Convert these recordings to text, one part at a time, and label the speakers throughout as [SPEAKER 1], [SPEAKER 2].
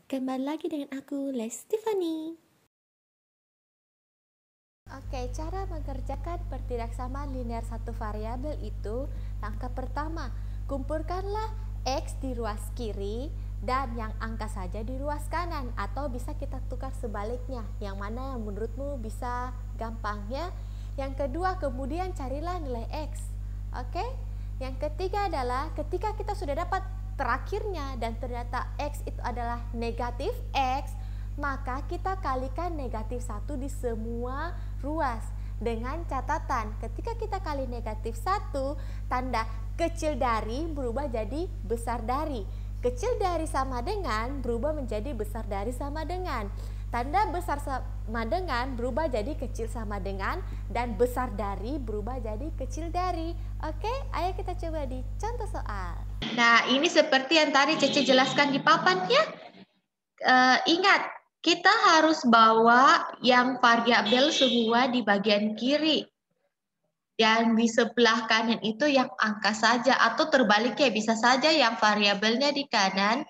[SPEAKER 1] Kembali lagi dengan aku, Tiffany. Oke, cara mengerjakan pertidaksamaan linear satu variabel itu, langkah pertama, kumpulkanlah X di ruas kiri dan yang angka saja di ruas kanan, atau bisa kita tukar sebaliknya, yang mana yang menurutmu bisa gampang ya. Yang kedua, kemudian carilah nilai X. Oke, yang ketiga adalah ketika kita sudah dapat terakhirnya dan ternyata X itu adalah negatif X, maka kita kalikan negatif 1 di semua ruas. Dengan catatan, ketika kita kali negatif 1, tanda kecil dari berubah jadi besar dari. Kecil dari sama dengan berubah menjadi besar dari sama dengan. Tanda besar sama dengan berubah jadi kecil sama dengan, dan besar dari berubah jadi kecil dari. Oke, ayo kita coba di contoh soal.
[SPEAKER 2] Nah, ini seperti yang tadi Cece jelaskan di papan ya. Ingat, kita harus bawa yang variabel semua di bagian kiri. Dan di sebelah kanan itu yang angka saja, atau terbaliknya bisa saja yang variabelnya di kanan,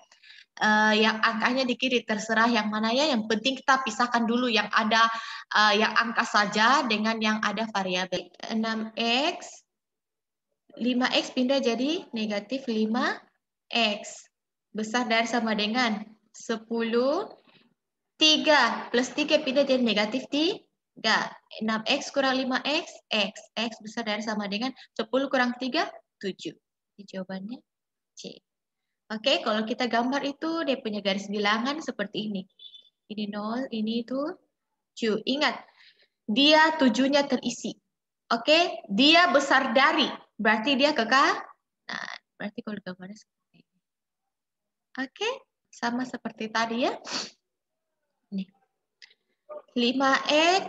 [SPEAKER 2] yang angkanya di kiri, terserah yang mana ya. Yang penting kita pisahkan dulu yang ada yang angka saja dengan yang ada variabel. 6x, 5x pindah jadi negatif 5x. Besar dari sama dengan 10. 3 plus 3 pindah jadi negatif 3. 6x kurang 5x, x. X besar dari sama dengan 10 kurang 3, 7. Jadi jawabannya C. Oke, kalau kita gambar itu dia punya garis bilangan seperti ini. Ini 0, ini 7. Ingat, dia 7-nya terisi. Oke, dia besar dari. Berarti dia ke kanan. Berarti kalau gambarnya seperti ini. Oke, sama seperti tadi ya. Nih. 5x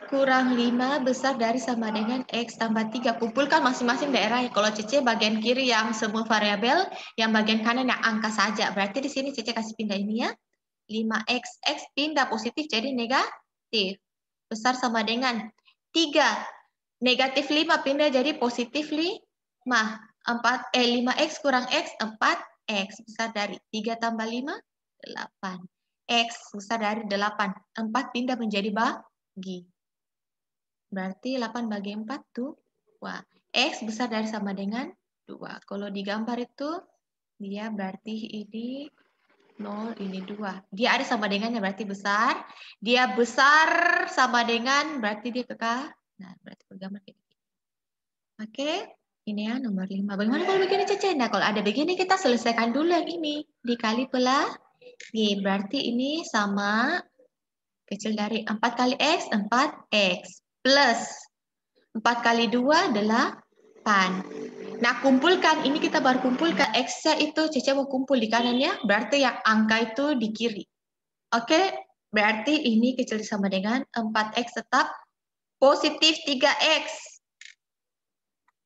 [SPEAKER 2] kurang 5 besar dari sama dengan x tambah 3. Kumpulkan masing-masing daerah. Kalau Cece bagian kiri yang semua variabel, yang bagian kanan yang angka saja. Berarti di sini Cece kasih pindah ini ya. 5x, x pindah positif jadi negatif. Besar sama dengan 3. Negatif 5 pindah jadi positif 5. 5x kurang x, 4x. Besar dari 3 tambah 5, 8. X besar dari 8. 4 pindah menjadi bagi. Berarti 8 bagi 4 tuh. Wah, X besar dari sama dengan 2. Kalau digambar itu, dia berarti ini 0, ini 2. Dia ada sama dengannya berarti besar. Dia besar sama dengan berarti dia kekal. Nah, berarti bergambar kayak gini. Oke, ini ya nomor 5. Bagaimana kalau begini Cece? Nah, kalau ada begini kita selesaikan dulu yang ini. Dikali pelagi. Berarti ini sama kecil dari 4 kali X, 4X. Plus 4 kali 2, 8. Nah, kumpulkan. Ini kita baru kumpulkan. X-nya itu Cece mau kumpul di kanan ya. Berarti yang angka itu di kiri. Oke, berarti ini kecil sama dengan 4X tetap positif 3X.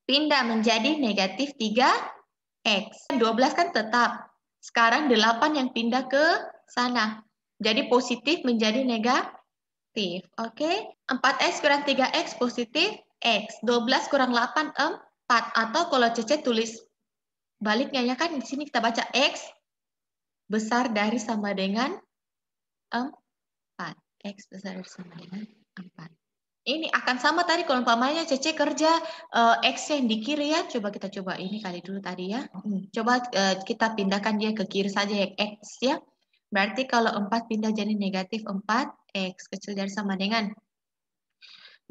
[SPEAKER 2] Pindah menjadi negatif 3X. 12 kan tetap. Sekarang 8 yang pindah ke sana. Jadi positif menjadi negatif. Oke. 4X kurang 3X positif X. 12 kurang 8, 4. Atau kalau Cece tulis baliknya ya kan. Di sini kita baca X besar dari sama dengan 4. X besar dari sama dengan 4. Ini akan sama tadi kalau umpamanya Cece kerja X yang di kiri ya. Coba kita coba ini kali dulu tadi ya. Coba kita pindahkan dia ke kiri saja ya X ya. Berarti kalau 4 pindah jadi negatif 4X kecil dari sama dengan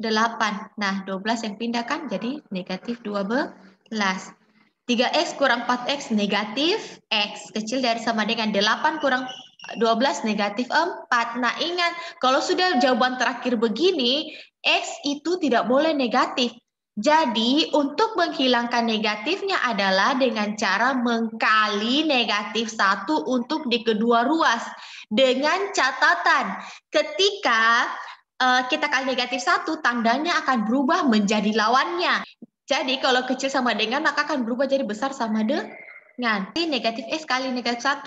[SPEAKER 2] 8. Nah, 12 yang pindah kan jadi negatif 12. 3X kurang 4X negatif X kecil dari sama dengan 8 kurang 12 negatif 4. Nah, ingat kalau sudah jawaban terakhir begini, X itu tidak boleh negatif. Jadi, untuk menghilangkan negatifnya adalah dengan cara mengkali negatif 1 untuk di kedua ruas. Dengan catatan, ketika kita kali negatif 1, tandanya akan berubah menjadi lawannya. Jadi, kalau kecil sama dengan, maka akan berubah jadi besar sama dengan. Negatif X kali negatif 1,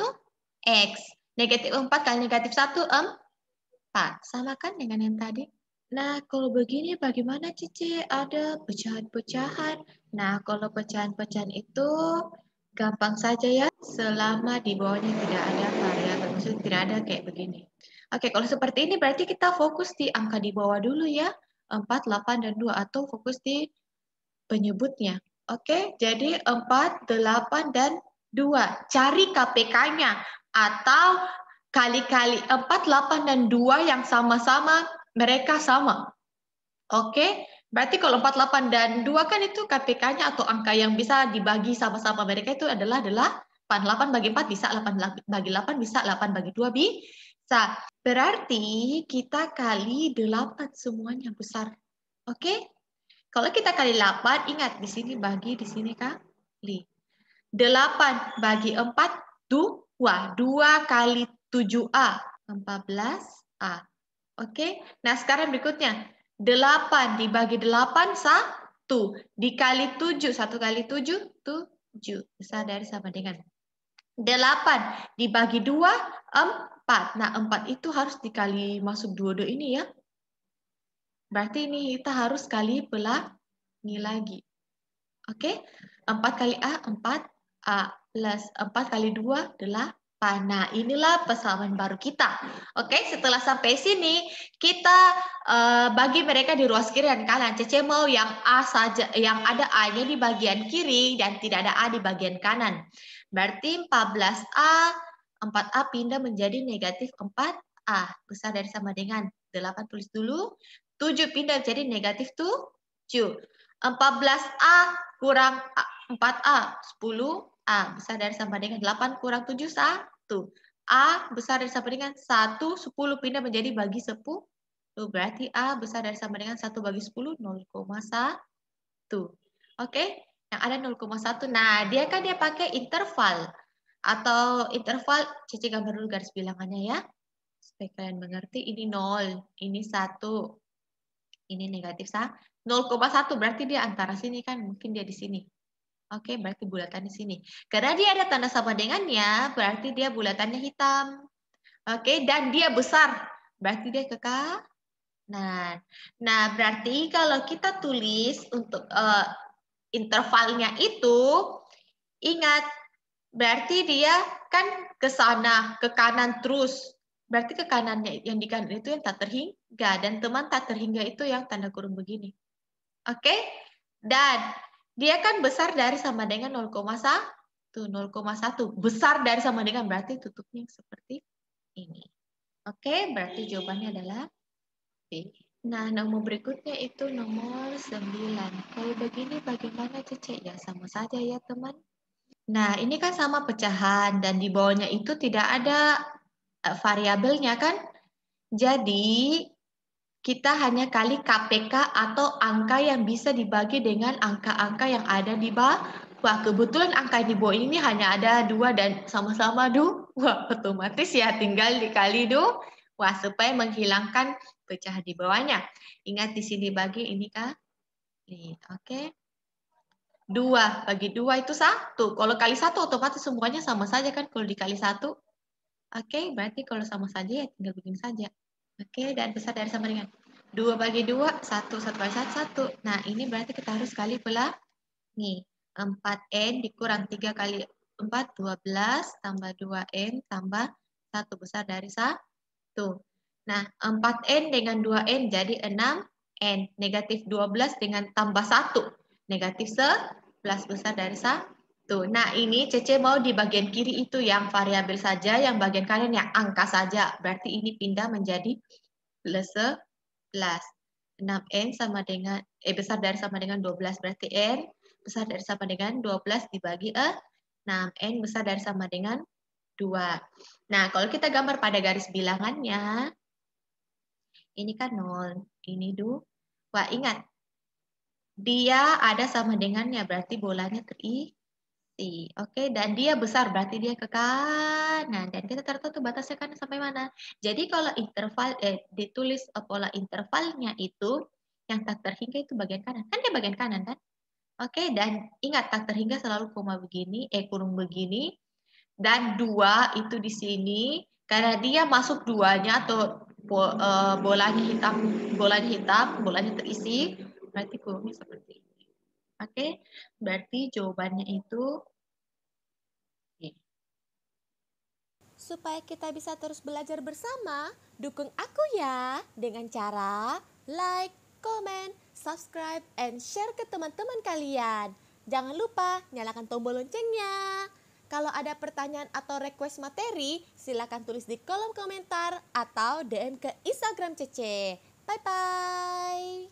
[SPEAKER 2] X. Negatif 4 kali negatif 1, 4. Sama kan dengan yang tadi? Nah, kalau begini bagaimana Cici? Ada pecahan-pecahan. Nah, kalau pecahan-pecahan itu gampang saja ya. Selama di bawahnya tidak ada variabel. Maksudnya tidak ada kayak begini. Oke, kalau seperti ini berarti kita fokus di angka di bawah dulu ya. 4, 8, dan 2. Atau fokus di penyebutnya. Oke, jadi 4, 8, dan 2. Cari KPK-nya. Atau kali-kali 4, 8, dan 2 yang sama-sama, mereka sama. Oke, berarti kalau 4, 8, dan 2 kan itu KPK-nya atau angka yang bisa dibagi sama-sama mereka itu adalah 8 bagi 4 bisa, 8 bagi 8 bisa, 8 bagi 2 bisa. Berarti kita kali 8 semuanya besar. Oke? Kalau kita kali 8, ingat di sini bagi, di sini kali. 8 bagi 4, 2. 2 kali 7A, 14A. Oke, nah sekarang berikutnya. 8 dibagi 8, 1. Dikali 7, 1 kali 7, 7. Besar dari sama dengan 8 dibagi 2, 4. Nah, 4 itu harus dikali masuk 2 ini ya. Berarti ini kita harus kali pelangi lagi. Oke, 4 kali A, 4A plus 4 kali 2, 8. Nah, inilah persamaan baru kita. Oke, setelah sampai sini, kita bagi mereka di ruas kiri dan kanan. Cece mau yang A saja, yang ada A-nya di bagian kiri dan tidak ada A di bagian kanan. Berarti 14A, 4A pindah menjadi negatif 4A. Besar dari sama dengan 8 tulis dulu. 7 pindah jadi negatif 7. 14A kurang 4A, 10A. Besar dari sama dengan 8 kurang 7, 1. A besar dari sama dengan 1, 10 pindah menjadi bagi 10. Berarti A besar dari sama dengan 1 bagi 10, 0,1. Oke, yang ada 0,1. Nah, dia kan dia pakai interval. Atau interval, Cici gambar dulu garis bilangannya ya. Supaya kalian mengerti, ini 0, ini 1. Ini negatif 0,1, berarti dia antara sini kan, mungkin dia di sini. Oke, berarti bulatannya sini. Karena dia ada tanda sama dengannya, berarti dia bulatannya hitam. Oke, dan dia besar, berarti dia ke kanan. Nah, berarti kalau kita tulis untuk intervalnya itu, ingat, berarti dia kan ke sana, ke kanan terus. Berarti ke kanannya yang di kanan itu yang tak terhingga. Dan teman tak terhingga itu yang tanda kurung begini. Oke? Dan dia kan besar dari sama dengan 0,1. 0,1. Besar dari sama dengan berarti tutupnya seperti ini. Oke? Berarti jawabannya adalah B. Nah, nomor berikutnya itu nomor 9. Kalau begini bagaimana Cece? Ya sama saja ya teman. Nah, ini kan sama pecahan dan di bawahnya itu tidak ada variabelnya kan? Jadi, kita hanya kali KPK atau angka yang bisa dibagi dengan angka-angka yang ada di bawah. Wah, kebetulan angka di bawah ini hanya ada 2 dan sama-sama 2. Wah, otomatis ya tinggal dikali 2. Wah, supaya menghilangkan pecahan di bawahnya. Ingat di sini bagi ini kali. Oke. 2 bagi 2 itu 1. Kalau kali 1 otomatis semuanya sama saja kan kalau dikali 1. Oke, berarti kalau sama saja ya tinggal bikin saja. Oke, dan besar dari sama dengan 2 bagi 2, 1. 1 bagi 1, 1. Nah, ini berarti kita harus kali pelangi. 4N dikurang 3 kali 4, 12. Tambah 2N tambah 1 besar dari 1. Nah, 4N dengan 2N jadi 6N. Negatif 12 dengan tambah 1. Negatif 11 besar dari 1. Nah, ini Cece mau di bagian kiri itu yang variabel saja, yang bagian kanan yang angka saja. Berarti ini pindah menjadi plus 11. 6N sama dengan, besar dari sama dengan 12. Berarti N besar dari sama dengan 12 dibagi 6. N besar dari sama dengan 2. Nah, kalau kita gambar pada garis bilangannya, ini kan 0, ini 2. Wah, ingat, dia ada sama dengannya, berarti bolanya terisi. Oke, dan dia besar, berarti dia ke kanan. Dan kita taruh tuh batasnya kan sampai mana. Jadi kalau interval, ditulis pola intervalnya itu, yang tak terhingga itu bagian kanan. Kan dia bagian kanan kan? Oke, dan ingat tak terhingga selalu koma begini, kurung begini. Dan 2 itu di sini, karena dia masuk 2-nya atau bolanya hitam, bolanya terisi, berarti kurungnya seperti ini. Oke, berarti jawabannya itu
[SPEAKER 1] Supaya kita bisa terus belajar bersama, dukung aku ya dengan cara like, comment, subscribe, and share ke teman-teman kalian. Jangan lupa nyalakan tombol loncengnya. Kalau ada pertanyaan atau request materi, silakan tulis di kolom komentar atau DM ke Instagram Cece. Bye-bye.